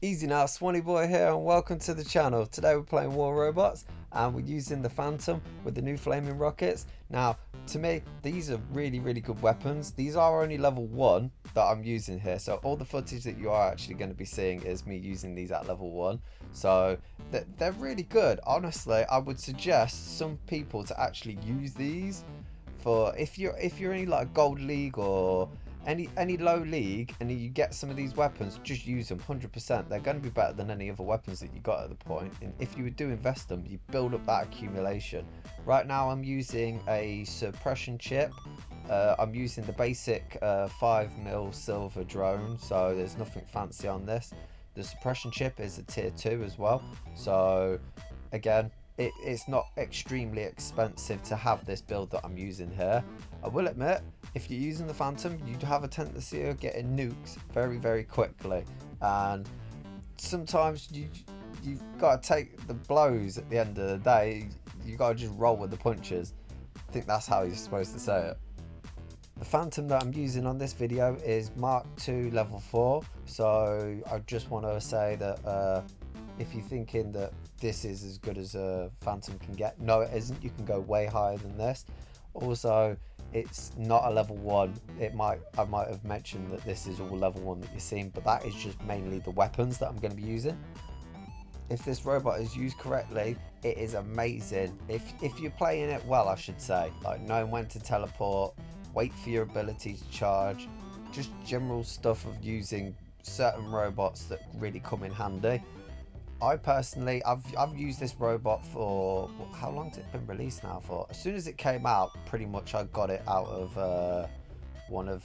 Easy now, swannyboy here and welcome to the channel. Today we're playing War Robots and we're using the Phantom with the new flaming rockets. Now, to me, these are really good weapons. These are only level 1 that I'm using here, so all the footage that you are actually going to be seeing is me using these at level 1. So they're really good. Honestly, I would suggest some people to actually use these for if you're in like gold league or any low league and you get some of these weapons, just use them 100%. They're going to be better than any other weapons that you got at the point, and if you do invest them, you build up that accumulation. Right now I'm using a suppression chip. I'm using the basic 5mm silver drone, so there's nothing fancy on this. The suppression chip is a tier 2 as well, so again, it's not extremely expensive to have this build that I'm using here. I will admit, if you're using the Phantom, you have a tendency of getting nukes very quickly, and sometimes you've got to take the blows at the end of the day. You got to just roll with the punches. I think that's how you're supposed to say it. The Phantom that I'm using on this video is Mark II level 4, so I just want to say that if you're thinking that this is as good as a Phantom can get, no it isn't. You can go way higher than this. Also, it's not a level 1. I might have mentioned that this is all level 1 that you're seeing, but that is just mainly the weapons that I'm going to be using. If this robot is used correctly, it is amazing. If you're playing it well, I should say, like knowing when to teleport, wait for your ability to charge, just general stuff of using certain robots that really come in handy. I personally, I've used this robot for, how long has it been released now for? As soon as it came out, pretty much I got it out of one of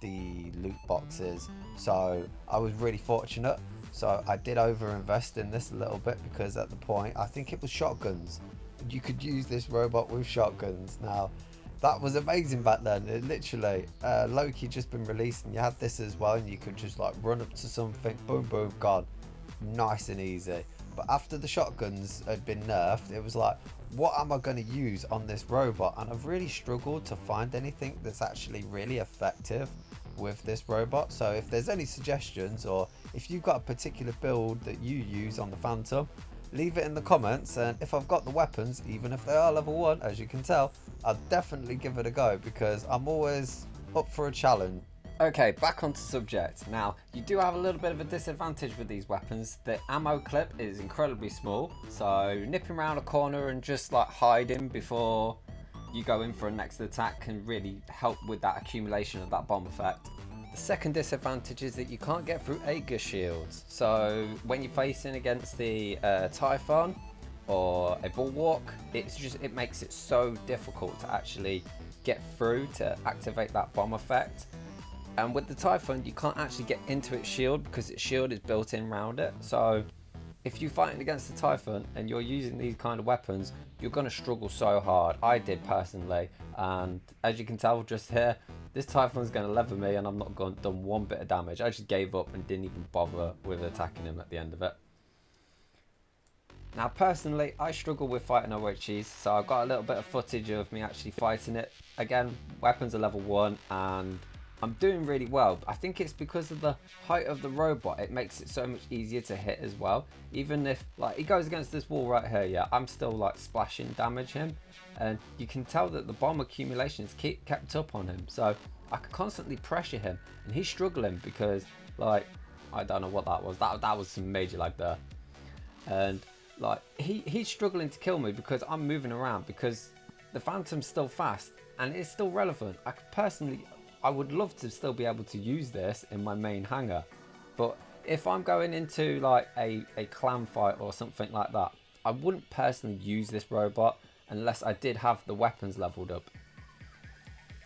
the loot boxes. So I was really fortunate. So I did overinvest in this a little bit, because at the point, I think it was shotguns. You could use this robot with shotguns. Now, that was amazing back then. It literally, Loki just been released and you had this as well, and you could just like run up to something, boom, gone. Nice and easy. But after the shotguns had been nerfed, it was like, what am I going to use on this robot? And I've really struggled to find anything that's actually really effective with this robot. So if there's any suggestions, or if you've got a particular build that you use on the Phantom, leave it in the comments, and if I've got the weapons, even if they are level 1, as you can tell, I'll definitely give it a go, because I'm always up for a challenge. Okay, back onto subject. Now, you do have a little bit of a disadvantage with these weapons. The ammo clip is incredibly small, so nipping around a corner and just like hiding before you go in for a next attack can really help with that accumulation of that bomb effect. The second disadvantage is that you can't get through Aegis shields. So when you're facing against the Typhon or a Bulwark, it makes it so difficult to actually get through to activate that bomb effect. And with the Typhon, you can't actually get into its shield because its shield is built in around it. So if you're fighting against the Typhon and you're using these kind of weapons, you're going to struggle so hard. I did personally, and as you can tell just here, this Typhon's going to level me and I'm not done one bit of damage. I just gave up and didn't even bother with attacking him at the end of it. Now personally, I struggle with fighting OHEs, so I've got a little bit of footage of me actually fighting it. Again, weapons are level 1 and I'm doing really well. I think it's because of the height of the robot. It makes it so much easier to hit as well. Even if like he goes against this wall right here, yeah, I'm still like splashing damage him, and you can tell that the bomb accumulations kept up on him. So I could constantly pressure him, and he's struggling because like I don't know what that was. That was some major lag there, and like he's struggling to kill me because I'm moving around, because the Phantom's still fast and it's still relevant. I would love to still be able to use this in my main hangar, but if I'm going into like a clan fight or something like that, I wouldn't personally use this robot unless I did have the weapons leveled up.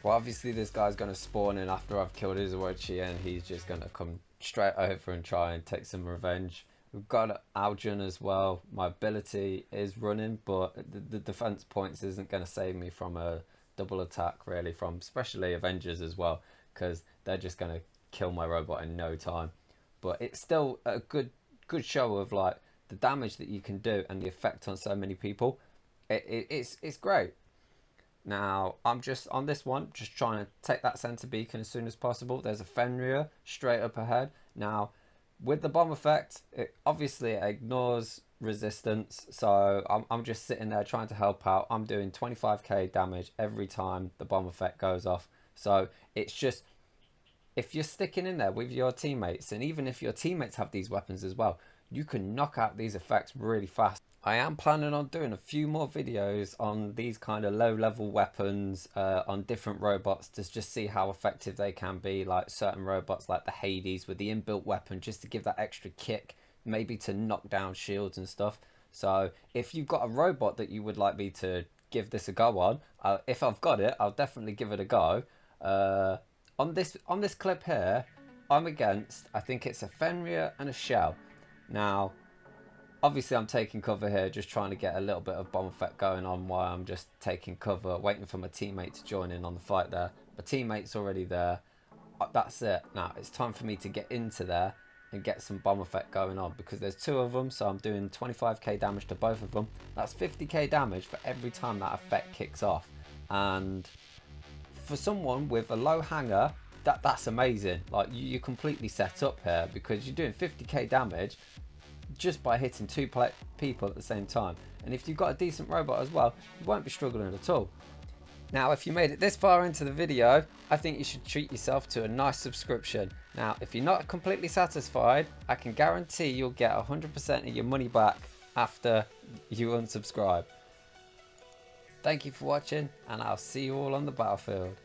Well, obviously this guy's going to spawn in after I've killed his Orochi, and he's just going to come straight over and try and take some revenge. We've got Aljan as well. My ability is running, but the defense points isn't going to save me from a double attack really, from especially Avengers as well, because they're just going to kill my robot in no time. But it's still a good show of like the damage that you can do and the effect on so many people. It's great. Now I'm just on this one, just trying to take that center beacon as soon as possible. There's a Fenrir straight up ahead. Now With the bomb effect, it obviously ignores resistance, so I'm just sitting there trying to help out. I'm doing 25k damage every time the bomb effect goes off. So it's just, if you're sticking in there with your teammates, and even if your teammates have these weapons as well, you can knock out these effects really fast. I am planning on doing a few more videos on these kind of low level weapons on different robots to just see how effective they can be, like certain robots like the Hades with the inbuilt weapon, just to give that extra kick, maybe to knock down shields and stuff. So if you've got a robot that you would like me to give this a go on, if I've got it, I'll definitely give it a go. On this clip here, I'm against, I think it's a Fenrir and a Shell. Now, obviously I'm taking cover here, just trying to get a little bit of bomb effect going on while I'm just taking cover, waiting for my teammate to join in on the fight there. My teammate's already there. That's it. Now, it's time for me to get into there and get some bomb effect going on, because there's two of them, so I'm doing 25k damage to both of them. That's 50k damage for every time that effect kicks off. And for someone with a low hanger, that's amazing. Like, you're completely set up here, because you're doing 50k damage just by hitting two people at the same time. And if you've got a decent robot as well, you won't be struggling at all. Now, if you made it this far into the video, I think you should treat yourself to a nice subscription. Now, if you're not completely satisfied, I can guarantee you'll get 100% of your money back after you unsubscribe. Thank you for watching, and I'll see you all on the battlefield.